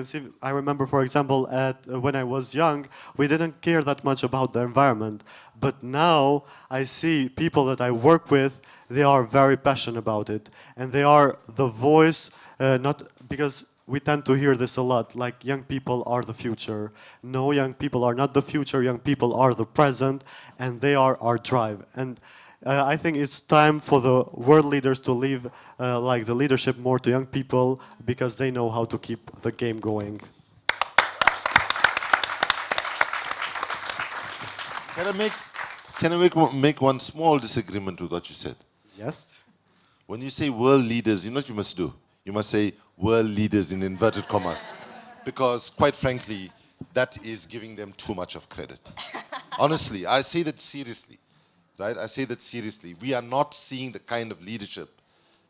remember, for example, when I was young, we didn't care that much about the environment. But now I see people that I work with, they are very passionate about it. And they are the voice, because we tend to hear this a lot, like young people are the future. No, young people are not the future, young people are the present, and they are our drive. And I think it's time for the world leaders to leave the leadership more to young people, because they know how to keep the game going. Can I make one small disagreement with what you said? Yes. When you say world leaders, you know what you must do? You must say world leaders in inverted commas. Because quite frankly, that is giving them too much of credit. Honestly, I say that seriously. Right? I say that seriously. We are not seeing the kind of leadership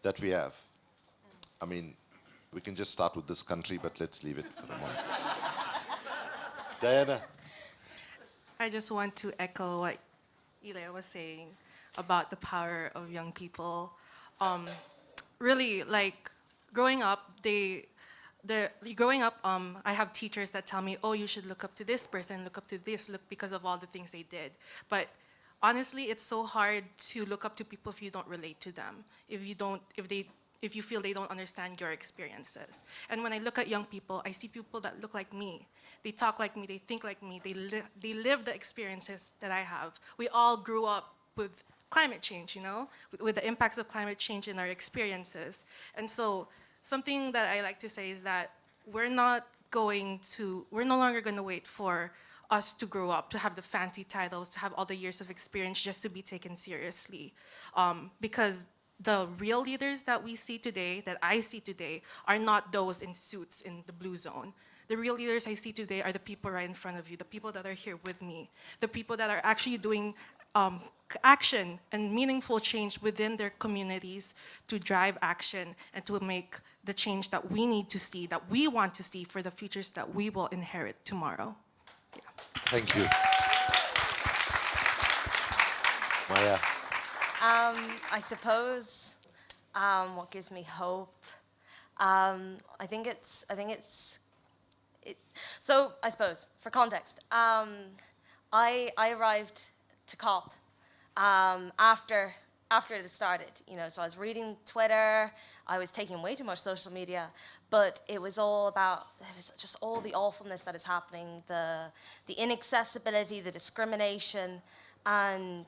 that we have. I mean, we can just start with this country, but let's leave it for a moment. Diana. I just want to echo what Eli was saying. about the power of young people. Really, like growing up, I have teachers that tell me, oh, you should look up to this person, look up to this, look because of all the things they did. But honestly, it's so hard to look up to people if you don't relate to them, if you feel they don't understand your experiences. And when I look at young people, I see people that look like me. They talk like me, they think like me, they live the experiences that I have. We all grew up with climate change, you know, with the impacts of climate change in our experiences. And so something that I like to say is that we're no longer going to wait for us to grow up, to have the fancy titles, to have all the years of experience just to be taken seriously. Because the real leaders that we see today, that I see today, are not those in suits in the blue zone. The real leaders I see today are the people right in front of you, the people that are here with me, the people that are actually doing action and meaningful change within their communities to drive action and to make the change that we need to see, that we want to see for the futures that we will inherit tomorrow. Yeah. Thank you. Maya. I suppose what gives me hope. So I suppose for context, I arrived to COP after it had started. You know, so I was reading Twitter. I was taking way too much social media, but it was just all the awfulness that is happening, the inaccessibility, the discrimination, and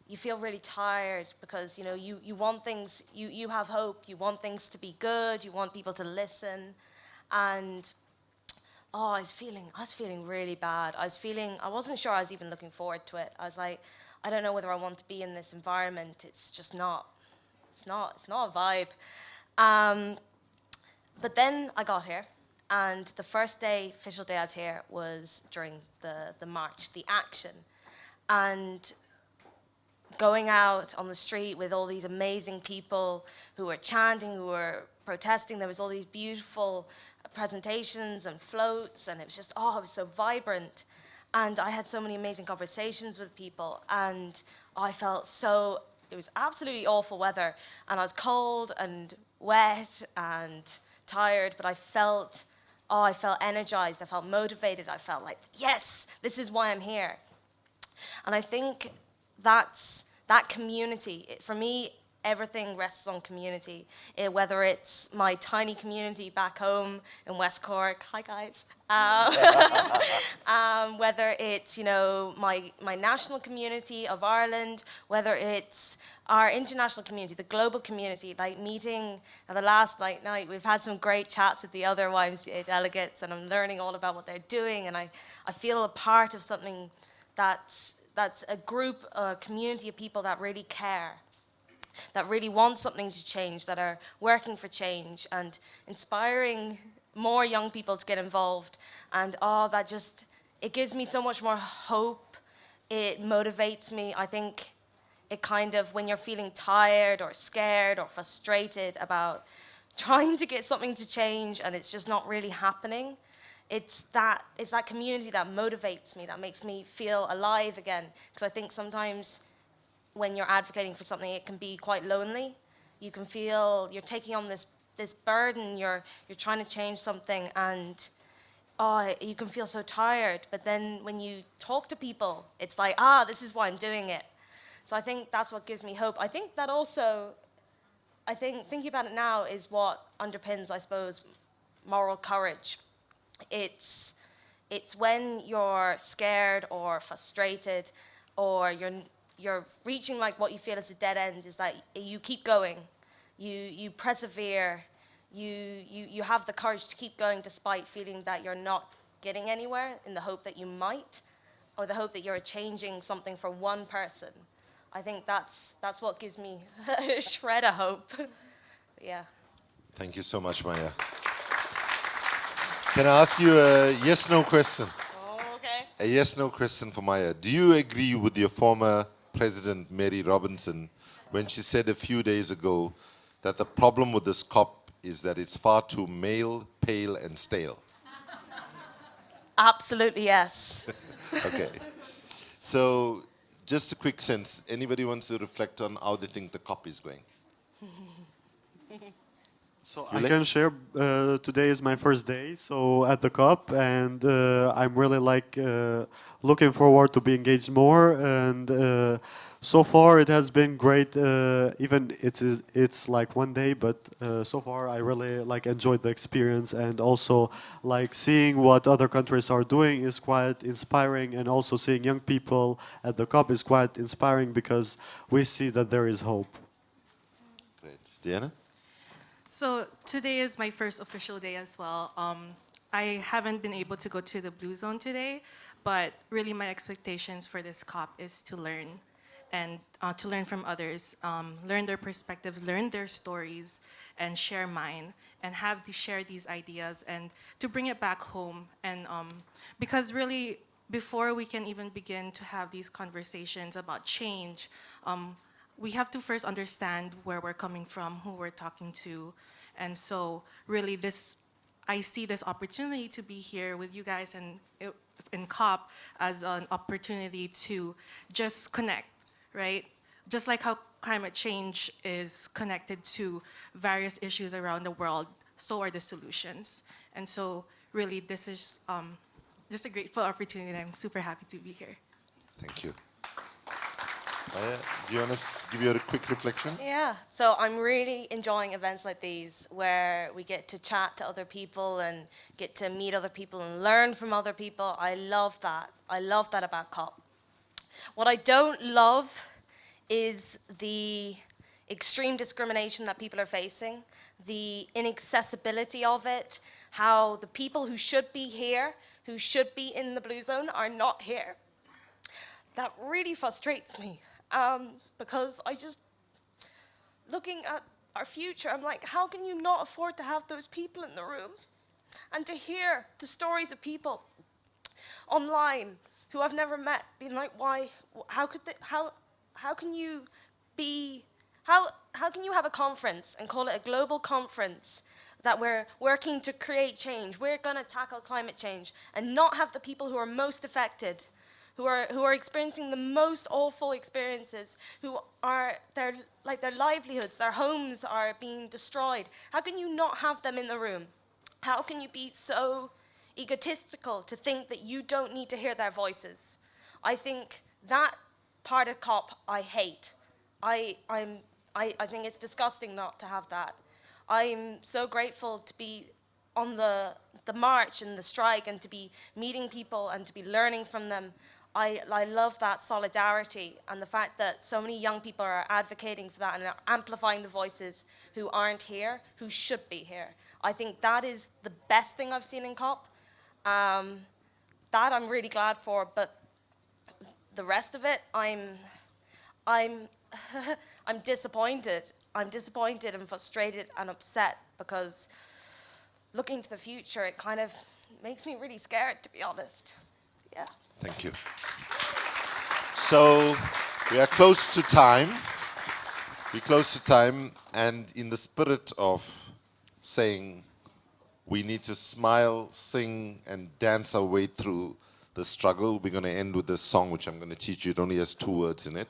you feel really tired because, you know, you want things, you have hope, you want things to be good, you want people to listen, and I was feeling really bad. I wasn't sure I was even looking forward to it. I was like, I don't know whether I want to be in this environment. It's just not, it's not a vibe. But then I got here, and the first official day I was here was during the march, the action. And going out on the street with all these amazing people who were chanting, who were protesting, there was all these beautiful presentations and floats, and it was just, it was so vibrant. And I had so many amazing conversations with people, and I felt it was absolutely awful weather, and I was cold and wet and tired, but I felt energized, I felt motivated, I felt like, yes, this is why I'm here. And I think that community, for me, everything rests on community. Whether it's my tiny community back home in West Cork, hi guys. Whether it's, you know, my national community of Ireland, whether it's our international community, the global community, like meeting the last night, we've had some great chats with the other YMCA delegates, and I'm learning all about what they're doing, and I feel a part of something that's a group, a community of people that really care, that really want something to change, that are working for change and inspiring more young people to get involved. And it gives me so much more hope. It motivates me. I think it kind of, when you're feeling tired or scared or frustrated about trying to get something to change and it's just not really happening, it's that community that motivates me, that makes me feel alive again. Because I think sometimes when you're advocating for something, it can be quite lonely. You can feel you're taking on this burden, you're trying to change something, and you can feel so tired. But then when you talk to people, it's like, this is why I'm doing it. So I think that's what gives me hope. I think that also, thinking about it now is what underpins, I suppose, moral courage. It's when you're scared or frustrated, or you're reaching like what you feel is a dead end, is that you keep going, you persevere, you have the courage to keep going despite feeling that you're not getting anywhere, in the hope that you might, or the hope that you're changing something for one person. I think that's what gives me a shred of hope. Yeah. Thank you so much, Maya. Can I ask you a yes/no question? Oh, okay. A yes/no question for Maya. Do you agree with your former President, Mary Robinson, when she said a few days ago that the problem with this COP is that it's far too male, pale, and stale? Absolutely yes. Okay. So just a quick sense. Anybody wants to reflect on how they think the COP is going? So I can share. Today is my first day, so at the COP, and I'm really looking forward to be engaged more. And so far, it has been great. Even it's like one day, but so far I really enjoyed the experience, and also seeing what other countries are doing is quite inspiring, and also seeing young people at the COP is quite inspiring because we see that there is hope. Great, Diana. So today is my first official day as well. I haven't been able to go to the Blue Zone today, but really my expectations for this COP is to learn and to learn from others, learn their perspectives, learn their stories, and share mine, and share these ideas and to bring it back home. And because really, before we can even begin to have these conversations about change, we have to first understand where we're coming from, who we're talking to. And so really I see this opportunity to be here with you guys and in COP as an opportunity to just connect, right? Just like how climate change is connected to various issues around the world, so are the solutions. And so really this is just a grateful opportunity, and I'm super happy to be here. Thank you. Do you want to give you a quick reflection? Yeah, so I'm really enjoying events like these where we get to chat to other people and get to meet other people and learn from other people. I love that. I love that about COP. What I don't love is the extreme discrimination that people are facing, the inaccessibility of it, how the people who should be here, who should be in the Blue Zone, are not here. That really frustrates me. Because looking at our future, I'm like, how can you not afford to have those people in the room? And to hear the stories of people online who I've never met, being like, why, how can you have a conference and call it a global conference that we're working to create change, we're gonna tackle climate change, and not have the people who are most affected, who are experiencing the most awful experiences, who are their livelihoods, their homes are being destroyed. How can you not have them in the room? How can you be so egotistical to think that you don't need to hear their voices? I think that part of COP I hate. I think it's disgusting not to have that. I'm so grateful to be on the march and the strike and to be meeting people and to be learning from them. I love that solidarity and the fact that so many young people are advocating for that and are amplifying the voices who aren't here, who should be here. I think that is the best thing I've seen in COP. That I'm really glad for, but the rest of it, I'm disappointed. I'm disappointed and frustrated and upset because looking to the future, it kind of makes me really scared, to be honest. Yeah. Thank you. So we are close to time. We're close to time, and in the spirit of saying we need to smile, sing, and dance our way through the struggle, we're going to end with this song, which I'm going to teach you. It only has 2 words in it.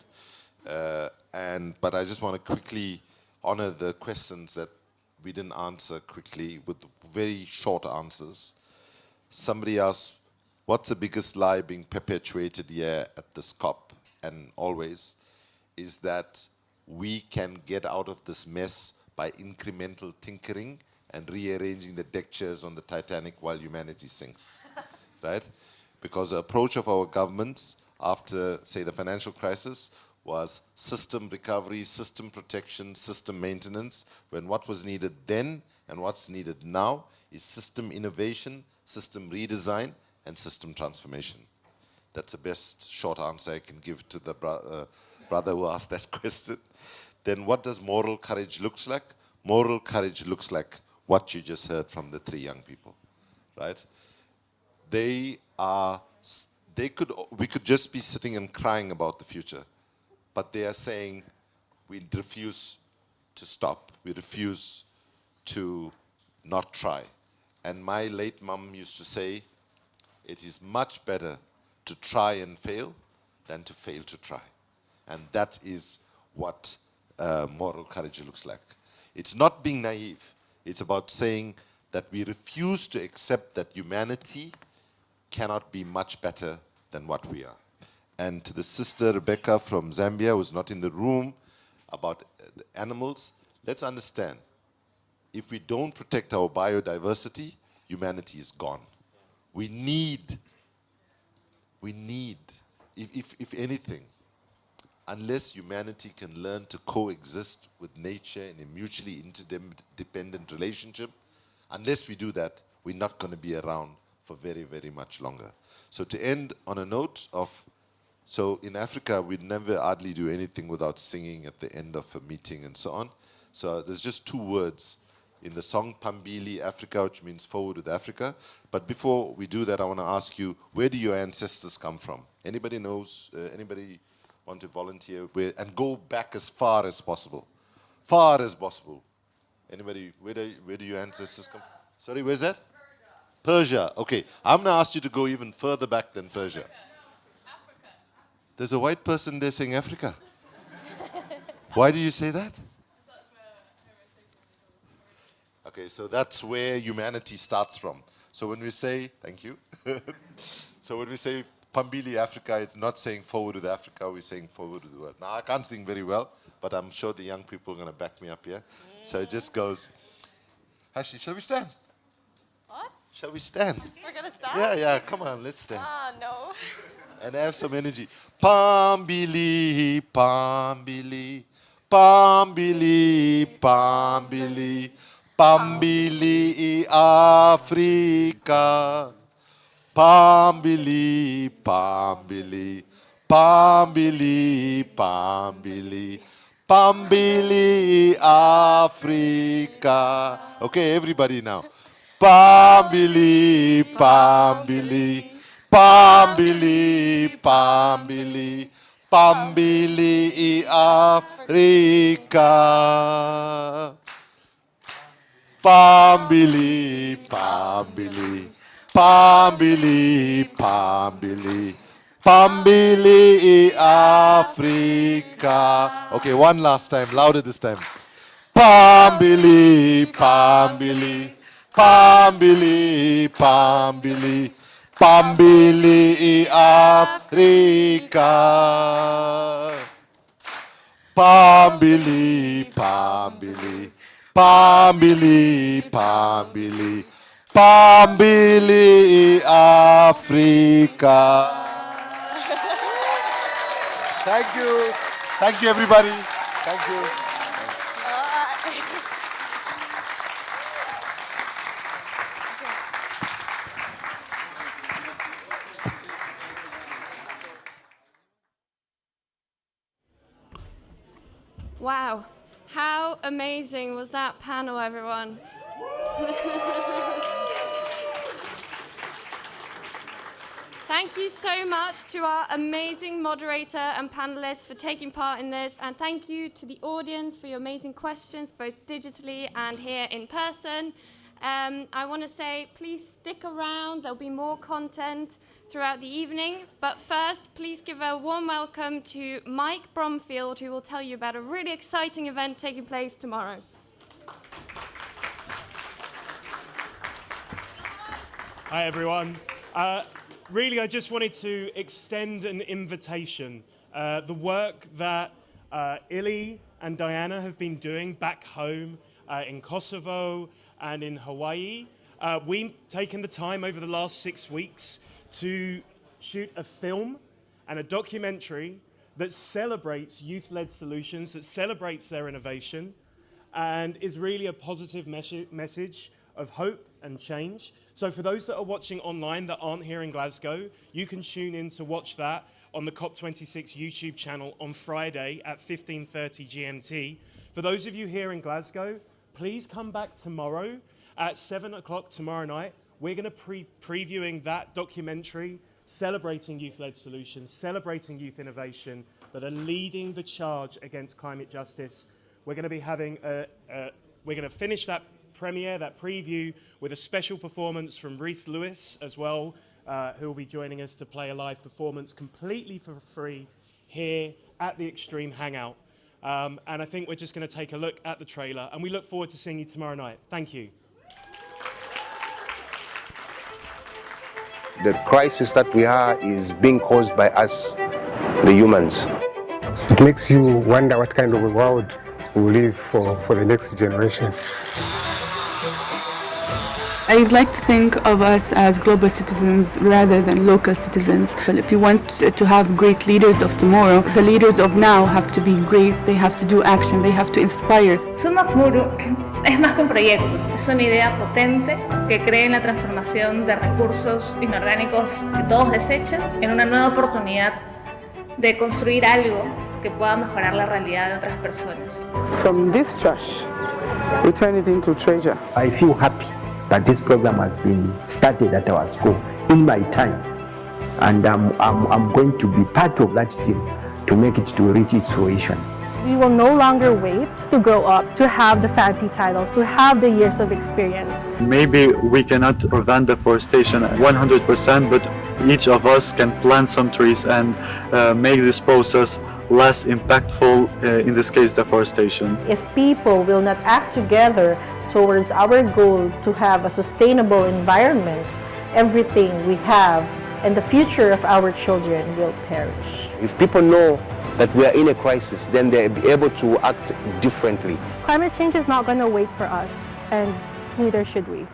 But I just want to quickly honor the questions that we didn't answer quickly with very short answers. Somebody asked, what's the biggest lie being perpetuated here at this COP and always, is that we can get out of this mess by incremental tinkering and rearranging the deck chairs on the Titanic while humanity sinks, right? Because the approach of our governments after, say, the financial crisis was system recovery, system protection, system maintenance, when what was needed then and what's needed now is system innovation, system redesign, and system transformation. That's the best short answer I can give to the brother who asked that question. Then what does moral courage looks like? Moral courage looks like what you just heard from the 3 young people, right? We could just be sitting and crying about the future, but they are saying we refuse to stop. We refuse to not try. And my late mum used to say, it is much better to try and fail than to fail to try. And that is what moral courage looks like. It's not being naive. It's about saying that we refuse to accept that humanity cannot be much better than what we are. And to the sister Rebecca from Zambia, who's not in the room, about the animals, let's understand, if we don't protect our biodiversity, humanity is gone. We need, if anything, unless humanity can learn to coexist with nature in a mutually interdependent relationship, unless we do that, we're not going to be around for very, very much longer. So to end on a note of, so in Africa, we never hardly do anything without singing at the end of a meeting and so on. So there's just 2 words in the song, Pambili Africa, which means forward with Africa. But before we do that, I want to ask you, where do your ancestors come from? Anybody knows, anybody want to volunteer? And go back as far as possible. Far as possible. Anybody, where do your ancestors come from? Sorry, where's that? Persia. Okay, I'm going to ask you to go even further back than Persia. There's a white person there saying Africa. Why do you say that? Okay, so that's where humanity starts from. So when we say, thank you. So when we say Pambili Africa, it's not saying forward with Africa, we're saying forward with the world. Now I can't sing very well, but I'm sure the young people are going to back me up here. Yeah. So it just goes, Hashi, shall we stand? What? Shall we stand? We're going to stand? Yeah, come on, let's stand. No. And have some energy. Pambili, Pambili, Pambili, Pambili, Pambili Africa. Pambili, Pambili, Pambili, Pambili, Pambili Africa. Okay, everybody now. Pambili, Pambili, Pambili, Pambili, Pambili Africa. Pambili, Pambili, Pambili, Pambili, Pambili Africa. Okay, one last time, louder this time. Pambili, Pambili, Pambili, Pambili, Pambili Africa. Pambili, Pambili, Pambili, Pambili, Pambili Africa. Thank you. Thank you, everybody. Thank you. Wow, how amazing was that panel, everyone? Thank you so much to our amazing moderator and panelists for taking part in this, and thank you to the audience for your amazing questions, both digitally and here in person. I want to say, please stick around. There'll be more content throughout the evening. But first, please give a warm welcome to Mike Bromfield, who will tell you about a really exciting event taking place tomorrow. Hi, everyone. Really, I just wanted to extend an invitation. The work that Illy and Diana have been doing back home in Kosovo and in Hawaii, we've taken the time over the last 6 weeks to shoot a film and a documentary that celebrates youth-led solutions, that celebrates their innovation, and is really a positive message of hope and change. So for those that are watching online that aren't here in Glasgow, you can tune in to watch that on the COP26 YouTube channel on Friday at 15:30 GMT. For those of you here in Glasgow, please come back tomorrow at 7 o'clock tomorrow night. We're going to previewing that documentary, celebrating youth-led solutions, celebrating youth innovation that are leading the charge against climate justice. We're going to be having we're going to finish that premiere, that preview, with a special performance from Reese Lewis as well, who will be joining us to play a live performance completely for free here at the Extreme Hangout. And I think we're just going to take a look at the trailer, and we look forward to seeing you tomorrow night. Thank you. The crisis that we are is being caused by us, the humans. It makes you wonder what kind of a world we will leave for the next generation. I'd like to think of us as global citizens rather than local citizens. But if you want to have great leaders of tomorrow, the leaders of now have to be great, they have to do action, they have to inspire. Sumakmuru es más que un proyecto, es una idea potente que cree en la transformación de recursos inorgánicos que todos desechan en una nueva oportunidad de construir algo que pueda mejorar la realidad de otras personas. From this trash, we turn it into treasure. I feel happy that this program has been started at our school in my time, and I'm going to be part of that team to make it to reach its fruition. We will no longer wait to grow up, to have the fancy titles, to have the years of experience. Maybe we cannot prevent deforestation 100%, but each of us can plant some trees and make this process less impactful, in this case deforestation. If people will not act together towards our goal to have a sustainable environment, everything we have and the future of our children will perish. If people know that we are in a crisis, then they'll be able to act differently. Climate change is not going to wait for us, and neither should we.